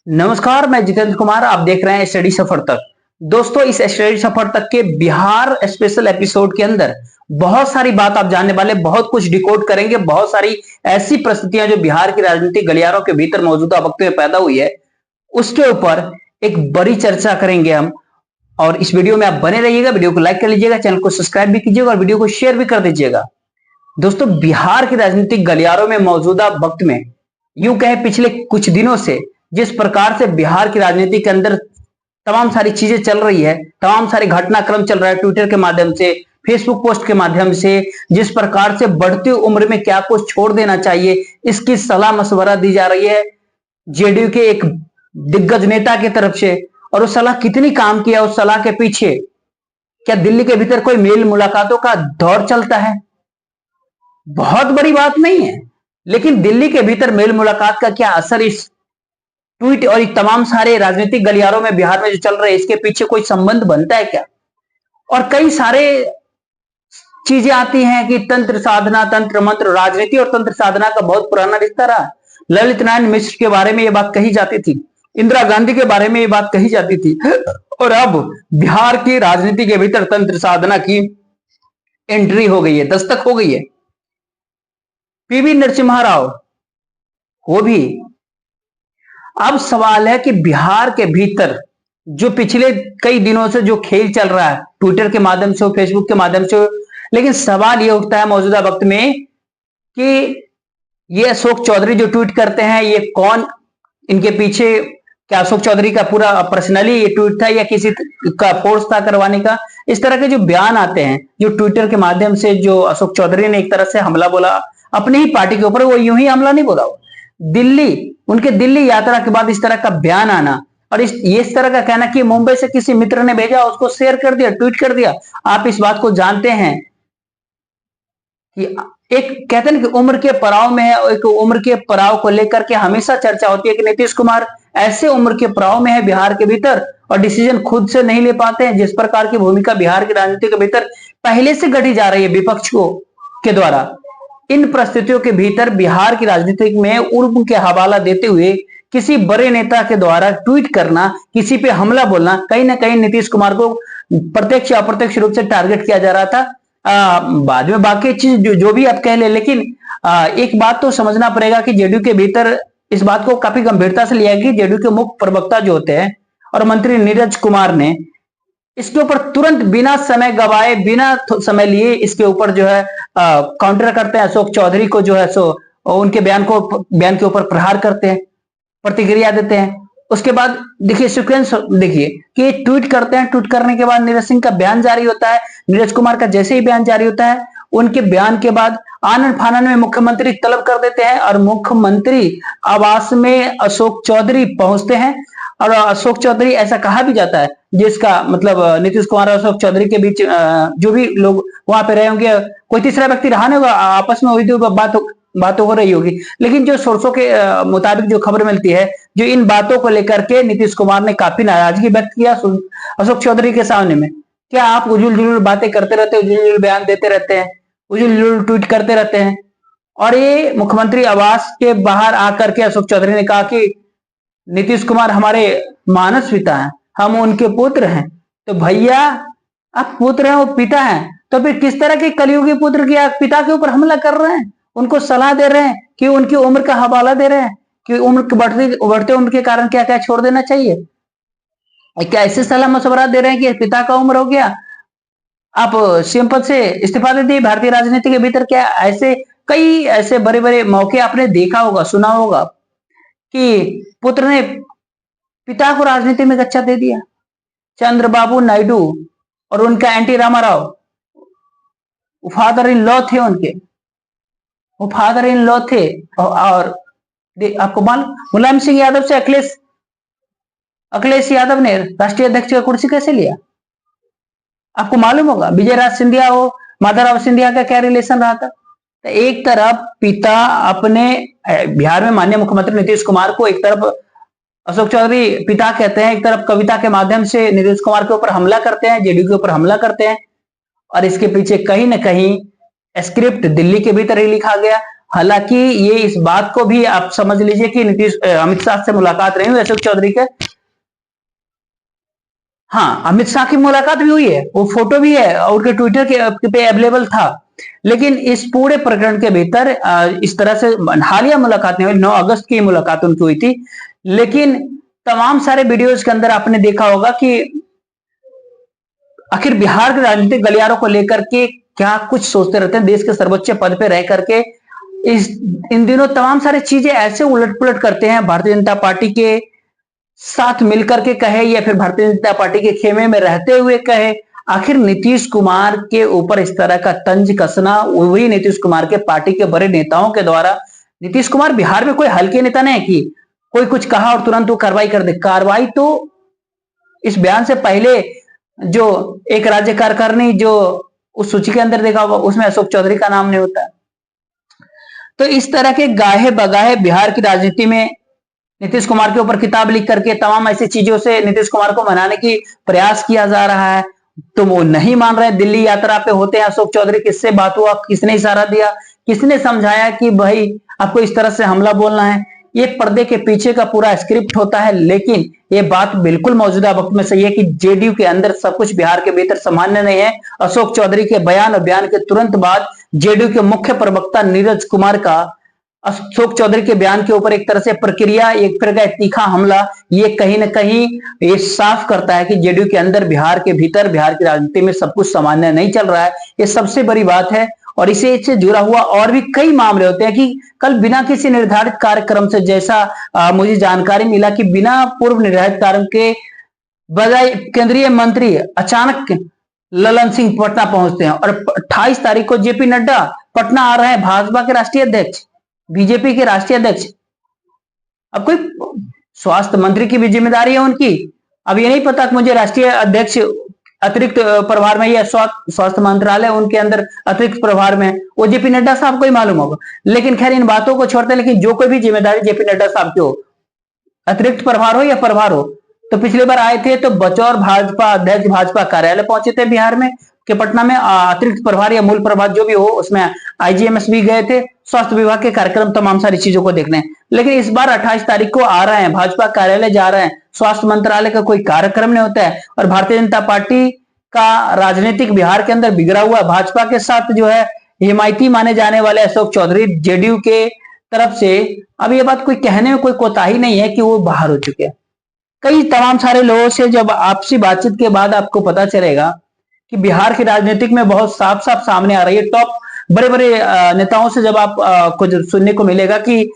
नमस्कार, मैं जितेंद्र कुमार। आप देख रहे हैं स्टडी सफर तक। दोस्तों, इस स्टडी सफर तक के बिहार स्पेशल एपिसोड के अंदर बहुत सारी बात आप जानने वाले, बहुत कुछ डिकोड करेंगे। बहुत सारी ऐसी परिस्थितियां जो बिहार की राजनीतिक गलियारों के भीतर मौजूदा वक्त में पैदा हुई है, उसके ऊपर एक बड़ी चर्चा करेंगे हम। और इस वीडियो में आप बने रहिएगा, वीडियो को लाइक कर लीजिएगा, चैनल को सब्सक्राइब भी कीजिएगा और वीडियो को शेयर भी कर दीजिएगा। दोस्तों, बिहार की राजनीतिक गलियारों में मौजूदा वक्त में, यूं कहे पिछले कुछ दिनों से जिस प्रकार से बिहार की राजनीति के अंदर तमाम सारी चीजें चल रही है, तमाम सारे घटनाक्रम चल रहा है, ट्विटर के माध्यम से, फेसबुक पोस्ट के माध्यम से, जिस प्रकार से बढ़ती उम्र में क्या कुछ छोड़ देना चाहिए, इसकी सलाह मशवरा दी जा रही है जेडीयू के एक दिग्गज नेता की तरफ से। और उस सलाह कितनी काम किया, उस सलाह के पीछे क्या दिल्ली के भीतर कोई मेल मुलाकातों का दौर चलता है? बहुत बड़ी बात नहीं है, लेकिन दिल्ली के भीतर मेल मुलाकात का क्या असर इस ट्वीट और तमाम सारे राजनीतिक गलियारों में बिहार में जो चल रहे हैं, इसके पीछे कोई संबंध बनता है क्या? और कई सारे चीजें आती हैं कि तंत्र साधना, तंत्र मंत्र, राजनीति और तंत्र साधना का बहुत पुराना रिश्ता रहा। ललित नारायण मिश्र के बारे में यह बात कही जाती थी, इंदिरा गांधी के बारे में यह बात कही जाती थी, और अब बिहार की राजनीति के भीतर तंत्र साधना की एंट्री हो गई है, दस्तक हो गई है। पीवी नरसिम्हा राव, वो भी। अब सवाल है कि बिहार के भीतर जो पिछले कई दिनों से जो खेल चल रहा है, ट्विटर के माध्यम से, फेसबुक के माध्यम से, लेकिन सवाल यह उठता है मौजूदा वक्त में कि ये अशोक चौधरी जो ट्वीट करते हैं, ये कौन, इनके पीछे क्या अशोक चौधरी का पूरा पर्सनली ये ट्वीट था या किसी का फोर्स था करवाने का? इस तरह के जो बयान आते हैं, जो ट्विटर के माध्यम से, जो अशोक चौधरी ने एक तरह से हमला बोला अपनी ही पार्टी के ऊपर, वो यूं ही हमला नहीं बोला, दिल्ली, उनके दिल्ली यात्रा के बाद इस तरह का बयान आना और इस तरह का कहना कि मुंबई से किसी मित्र ने भेजा, उसको शेयर कर दिया, ट्वीट कर दिया। आप इस बात को जानते हैं कि एक कहते हैं कि उम्र के पड़ाव में है, एक उम्र के पड़ाव को लेकर के हमेशा चर्चा होती है कि नीतीश कुमार ऐसे उम्र के पड़ाव में है बिहार के भीतर और डिसीजन खुद से नहीं ले पाते हैं। जिस प्रकार की भूमिका बिहार की राजनीति के भीतर पहले से गढ़ी जा रही है विपक्ष को के द्वारा, इन परिस्थितियों के भीतर बिहार की राजनीति में उर्म के हवाला देते हुए किसी बड़े नेता के द्वारा ट्वीट करना, किसी पे हमला बोलना, कहीं ना कहीं नीतीश कुमार को प्रत्यक्ष या अप्रत्यक्ष रूप से टारगेट किया जा रहा था। बाद में बाकी चीज जो भी आप कह ले, लेकिन एक बात तो समझना पड़ेगा कि जेडीयू के भीतर इस बात को काफी गंभीरता से लिया गया। जेडीयू के मुख्य प्रवक्ता जो होते हैं और मंत्री नीरज कुमार ने इसके ऊपर तुरंत बिना समय गवाए, बिना समय लिए इसके ऊपर जो है काउंटर करते हैं। अशोक चौधरी को जो है सो उनके बयान के ऊपर प्रहार करते हैं, प्रतिक्रिया देते हैं। उसके बाद देखिए सीक्वेंस, देखिए कि ट्वीट करते हैं, ट्वीट करने के बाद नीरज सिंह का बयान जारी होता है। नीरज कुमार का जैसे ही बयान जारी होता है, उनके बयान के बाद आनन फानन में मुख्यमंत्री तलब कर देते हैं और मुख्यमंत्री आवास में अशोक चौधरी पहुंचते हैं। और अशोक चौधरी, ऐसा कहा भी जाता है, जिसका मतलब नीतीश कुमार और अशोक चौधरी के बीच जो भी लोग वहां पे रहे होंगे, कोई तीसरा व्यक्ति रहा नहीं होगा, आपस में हुई थी बातों हो रही होगी, लेकिन जो सोर्सों के मुताबिक जो खबर मिलती है, जो इन बातों को लेकर के नीतीश कुमार ने काफी नाराजगी व्यक्त किया अशोक चौधरी के सामने में। क्या आप उजुल जुलूल बातें करते रहते हैं, उजुल जुलूल बयान देते रहते हैं, उजुल जुलूल ट्वीट करते रहते हैं? और ये मुख्यमंत्री आवास के बाहर आकर के अशोक चौधरी ने कहा कि नीतीश कुमार हमारे मानस पिता हैं, हम उनके पुत्र हैं। तो भैया, आप पुत्र हैं, वो पिता हैं, तो फिर किस तरह के कलयुगी पुत्र के पिता के ऊपर हमला कर रहे हैं? उनको सलाह दे रहे हैं कि उनकी उम्र का हवाला दे रहे हैं कि उम्र बढ़ते उम्र के कारण क्या क्या छोड़ देना चाहिए? क्या ऐसे सलाह मशवरा दे रहे हैं कि पिता का उम्र हो गया, आप सीएम पद से इस्तीफा दे दिए? भारतीय राजनीति के भीतर क्या ऐसे कई ऐसे बड़े बड़े मौके आपने देखा होगा, सुना होगा कि पुत्र ने पिता को राजनीति में गच्चा दे दिया। चंद्रबाबू नायडू और उनका NT Ramarao, father in law थे उनके, वो फादर इन लॉ थे। और आपको मालूम, मुलायम सिंह यादव से अखिलेश यादव ने राष्ट्रीय अध्यक्ष का कुर्सी कैसे लिया? आपको मालूम होगा। विजय राज सिंधिया हो, माधवराव सिंधिया का क्या रिलेशन रहा था? तो एक तरफ पिता अपने, बिहार में माननीय मुख्यमंत्री नीतीश कुमार को एक तरफ अशोक चौधरी पिता कहते हैं, एक तरफ कविता के माध्यम से नीतीश कुमार के ऊपर हमला करते हैं, जेडीयू के ऊपर हमला करते हैं। और इसके पीछे कहीं ना कहीं स्क्रिप्ट दिल्ली के भीतर ही लिखा गया हालांकि ये इस बात को भी आप समझ लीजिए कि अमित शाह से मुलाकात नहीं हुई अशोक चौधरी के। हाँ, अमित शाह की मुलाकात भी हुई है, वो फोटो भी है और उनके ट्विटर के पे अवेलेबल था। लेकिन इस पूरे प्रकरण के भीतर इस तरह से हालिया मुलाकात नहीं हुई। 9 अगस्त की मुलाकात उनकी हुई थी। लेकिन तमाम सारे वीडियोज के अंदर आपने देखा होगा कि आखिर बिहार के राजनीतिक गलियारों को लेकर के क्या कुछ सोचते रहते हैं, देश के सर्वोच्च पद पे रह करके इन दिनों तमाम सारी चीजें ऐसे उलट पुलट करते हैं। भारतीय जनता पार्टी के साथ मिलकर के कहे या फिर भारतीय जनता पार्टी के खेमे में रहते हुए कहे, आखिर नीतीश कुमार के ऊपर इस तरह का तंज कसना वही नीतीश कुमार के पार्टी के बड़े नेताओं के द्वारा। नीतीश कुमार बिहार में कोई हल्के नेता नहीं है कि कोई कुछ कहा और तुरंत वो कार्रवाई कर दे। कार्रवाई तो इस बयान से पहले जो एक राज्य कार्यकारिणी जो उस सूची के अंदर देखा होगा उसमें अशोक चौधरी का नाम नहीं होता। तो इस तरह के गाहे बगाहे बिहार की राजनीति में नीतीश कुमार के ऊपर किताब लिख करके तमाम ऐसी चीजों से नीतीश कुमार को मनाने की प्रयास किया जा रहा है। तो वो नहीं मान रहे। दिल्ली यात्रा पे होते हैं अशोक चौधरी, किससे बात हुआ, किसने इशारा दिया, किसने समझाया कि भाई आपको इस तरह से हमला बोलना है। ये पर्दे के पीछे का पूरा स्क्रिप्ट होता है। लेकिन ये बात बिल्कुल मौजूदा वक्त में सही है कि जेडीयू के अंदर सब कुछ बिहार के भीतर सामान्य नहीं है। अशोक चौधरी के बयान और बयान के तुरंत बाद जेडीयू के मुख्य प्रवक्ता नीरज कुमार का अशोक चौधरी के बयान के ऊपर एक तरह से प्रक्रिया, एक तरह का तीखा हमला, ये कहीं ना कहीं ये साफ करता है कि जेडीयू के अंदर बिहार के भीतर बिहार की राजनीति में सब कुछ सामान्य नहीं चल रहा है। ये सबसे बड़ी बात है। और इसे जुड़ा हुआ और भी कई मामले होते हैं कि कल बिना किसी निर्धारित कार्यक्रम से, जैसा मुझे जानकारी मिला कि बिना पूर्व निर्धारित कार्यक्रम के बजाय केंद्रीय मंत्री अचानक ललन सिंह पटना पहुंचते हैं और 28 तारीख को जेपी नड्डा पटना आ रहे हैं, भाजपा के राष्ट्रीय अध्यक्ष, बीजेपी के राष्ट्रीय अध्यक्ष। अब कोई स्वास्थ्य मंत्री की भी जिम्मेदारी है उनकी। अब ये नहीं पता कि मुझे राष्ट्रीय अध्यक्ष अतिरिक्त प्रभार में या स्वास्थ्य मंत्रालय उनके अंदर अतिरिक्त प्रभार में, वो जेपी नड्डा साहब को ही मालूम होगा। लेकिन खैर इन बातों को छोड़ते हैं। लेकिन जो कोई भी जिम्मेदारी जेपी नड्डा साहब की हो, अतिरिक्त प्रभार हो या प्रभार हो, तो पिछली बार आए थे तो बचौर भाजपा अध्यक्ष भाजपा कार्यालय पहुंचे थे बिहार में के पटना में। अतिरिक्त प्रभार या मूल प्रभार जो भी हो, उसमें आईजीएमएस भी गए थे स्वास्थ्य विभाग के कार्यक्रम, तमाम सारी चीजों को देखने। लेकिन इस बार 28 तारीख को आ रहे हैं, भाजपा कार्यालय जा रहे हैं, स्वास्थ्य मंत्रालय का कोई कार्यक्रम नहीं होता है। और भारतीय जनता पार्टी का राजनीतिक बिहार के अंदर बिगड़ा हुआ, भाजपा के साथ जो है हिमायती माने जाने वाले अशोक चौधरी जेडीयू के तरफ से, अब ये बात कोई कहने में कोई कोताही नहीं है कि वो बाहर हो चुके हैं। कई तमाम सारे लोगों से जब आपसी बातचीत के बाद आपको पता चलेगा कि बिहार की राजनीतिक में बहुत साफ साफ सामने आ रही है। टॉप बड़े बड़े नेताओं से जब आप कुछ सुनने को मिलेगा कि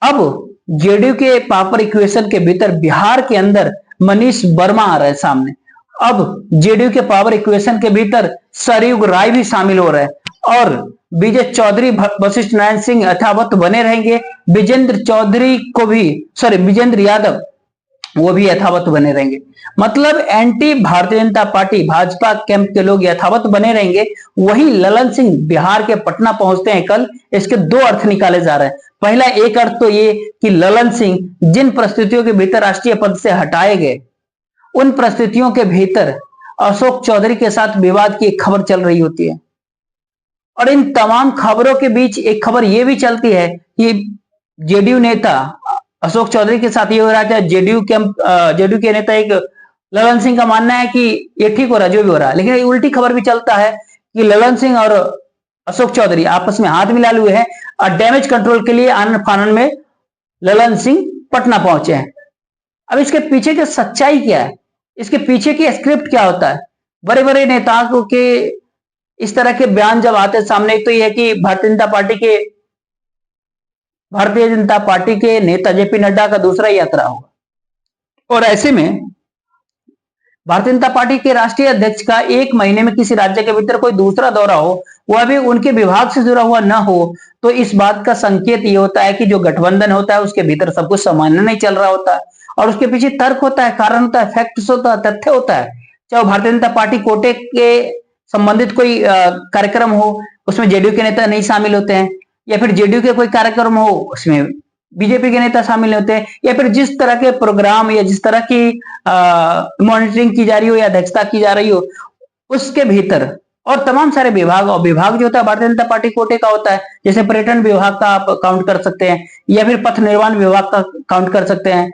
अब जेडीयू के पावर इक्वेशन के भीतर बिहार के अंदर मनीष वर्मा आ रहे हैं सामने। अब जेडीयू के पावर इक्वेशन के भीतर सरयुग राय भी शामिल हो रहे हैं और विजय चौधरी वशिष्ठ नारायण सिंह यथावत बने रहेंगे। विजेंद्र यादव वो भी यथावत बने रहेंगे। मतलब anti Bharatiya Janata party Bhajpa camp के लोग यथावत बने रहेंगे। वही ललन सिंह बिहार के पटना पहुंचते हैं कल। इसके दो अर्थ निकाले जा रहे हैं। पहला एक अर्थ तो ये कि ललन सिंह जिन परिस्थितियों के भीतर राष्ट्रीय पद से हटाए गए, उन परिस्थितियों के भीतर अशोक चौधरी के साथ विवाद की एक खबर चल रही होती है। और इन तमाम खबरों के बीच एक खबर यह भी चलती है कि जेडीयू नेता अशोक चौधरी के साथ ये हो रहा है, जेडीयू के नेता एक ललन सिंह का मानना है कि ये ठीक हो रहा है जो भी हो रहा है। लेकिन उल्टी खबर भी चलता है कि ललन सिंह और अशोक चौधरी आपस में हाथ मिला हुए हैं और डैमेज कंट्रोल के लिए आनन फानन में ललन सिंह पटना पहुंचे हैं। अब इसके पीछे की सच्चाई क्या है, इसके पीछे की स्क्रिप्ट क्या होता है? बड़े बड़े नेताओं के इस तरह के बयान जब आते सामने, एक तो यह है कि भारतीय जनता पार्टी के नेता जेपी नड्डा का दूसरा यात्रा होगा और ऐसे में भारतीय जनता पार्टी के राष्ट्रीय अध्यक्ष का एक महीने में किसी राज्य के भीतर कोई दूसरा दौरा हो, वह भी उनके विभाग से जुड़ा हुआ ना हो, तो इस बात का संकेत ये होता है कि जो गठबंधन होता है उसके भीतर सब कुछ सामान्य नहीं चल रहा होता है। और उसके पीछे तर्क होता है, कारण होता है, फैक्ट्स होता है, तथ्य होता है। चाहे भारतीय जनता पार्टी कोटे के संबंधित कोई कार्यक्रम हो, उसमें जेडीयू के नेता नहीं शामिल होते हैं, या फिर जेडीयू के कोई कार्यक्रम हो उसमें बीजेपी के नेता शामिल होते हैं, या फिर जिस तरह के प्रोग्राम या जिस तरह की मॉनिटरिंग की जा रही हो या अध्यक्षता की जा रही हो, उसके भीतर और तमाम सारे विभाग, और विभाग जो होता है भारतीय जनता पार्टी कोटे का होता है, जैसे पर्यटन विभाग का आप काउंट कर सकते हैं, या फिर पथ निर्माण विभाग का काउंट कर सकते हैं।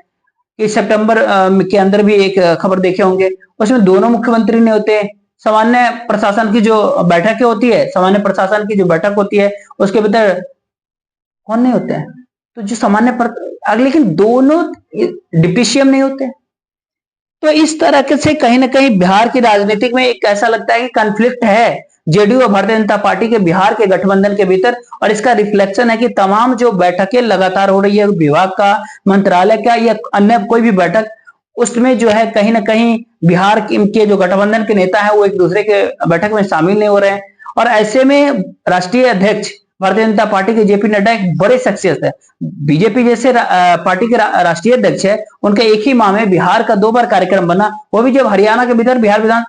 इस सितंबर के अंदर भी एक खबर देखे होंगे, उसमें दोनों मुख्यमंत्री ने होते हैं। सामान्य प्रशासन की जो बैठकें होती है, सामान्य प्रशासन की जो बैठक होती है, उसके भीतर कौन नहीं होते हैं? तो जो लेकिन दोनों डिप्टी सीएम नहीं होते। तो इस तरह के से कहीं ना कहीं बिहार की राजनीतिक में एक ऐसा लगता है कि कॉन्फ्लिक्ट है जेडीयू और भारतीय जनता पार्टी के बिहार के गठबंधन के भीतर, और इसका रिफ्लेक्शन है कि तमाम जो बैठकें लगातार हो रही है विभाग का, मंत्रालय का, या अन्य कोई भी बैठक, उसमें जो है कहीं ना कहीं बिहार के जो गठबंधन के नेता है वो एक दूसरे के बैठक में शामिल नहीं हो रहे हैं। और ऐसे में राष्ट्रीय अध्यक्ष भारतीय जनता पार्टी के जेपी नड्डा एक बड़े शख्सियत है, बीजेपी जैसे पार्टी के राष्ट्रीय अध्यक्ष है, उनका एक ही माह में बिहार का 2 बार कार्यक्रम बना, वो भी जब हरियाणा के भीतर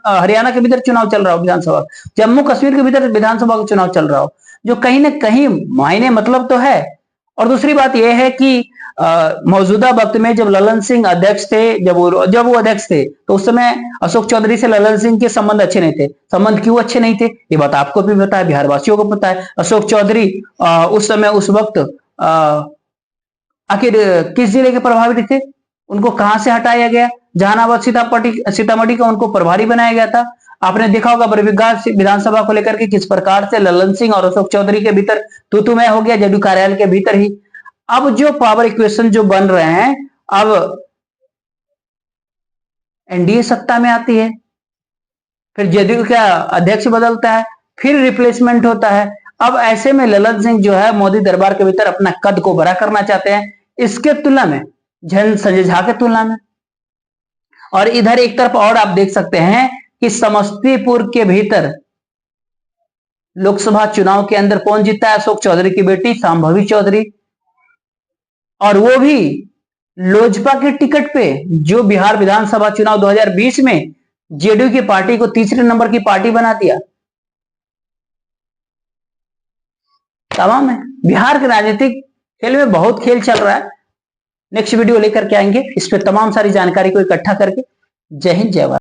हरियाणा के भीतर चुनाव चल रहा हो विधानसभा, जम्मू कश्मीर के भीतर विधानसभा का चुनाव चल रहा हो, जो कहीं ना कहीं मायने मतलब तो है। और दूसरी बात यह है कि मौजूदा वक्त में जब ललन सिंह अध्यक्ष थे, जब वो अध्यक्ष थे, तो उस समय अशोक चौधरी से ललन सिंह के संबंध अच्छे नहीं थे। संबंध क्यों अच्छे नहीं थे, ये बात आपको भी पता है, बिहार वासियों को पता है। अशोक चौधरी उस समय उस वक्त आखिर किस जिले के प्रभारी थे, उनको कहां से हटाया गया? जहानाबाद सीतामढ़ी का उनको प्रभारी बनाया गया था। आपने देखा होगा बरबीघाट विधानसभा को लेकर के किस प्रकार से ललन सिंह और अशोक चौधरी के भीतर तू मैं हो गया, जदयू कार्यालय के भीतर ही। अब जो पावर इक्वेशन जो बन रहे हैं, अब एनडीए सत्ता में आती है, फिर जदयू का अध्यक्ष बदलता है, फिर रिप्लेसमेंट होता है। अब ऐसे में ललन सिंह जो है मोदी दरबार के भीतर अपना कद को बड़ा करना चाहते हैं, इसके तुलना में संजय झा के तुलना में। और इधर एक तरफ और आप देख सकते हैं कि समस्तीपुर के भीतर लोकसभा चुनाव के अंदर कौन जीता है? अशोक चौधरी की बेटी शांभवी चौधरी, और वो भी लोजपा के टिकट पे, जो बिहार विधानसभा चुनाव 2020 में जेडीयू की पार्टी को तीसरे नंबर की पार्टी बना दिया। तमाम है बिहार के राजनीतिक खेल में बहुत खेल चल रहा है। नेक्स्ट वीडियो लेकर के आएंगे, इस पे तमाम सारी जानकारी को इकट्ठा करके। जय हिंद, जय भारत।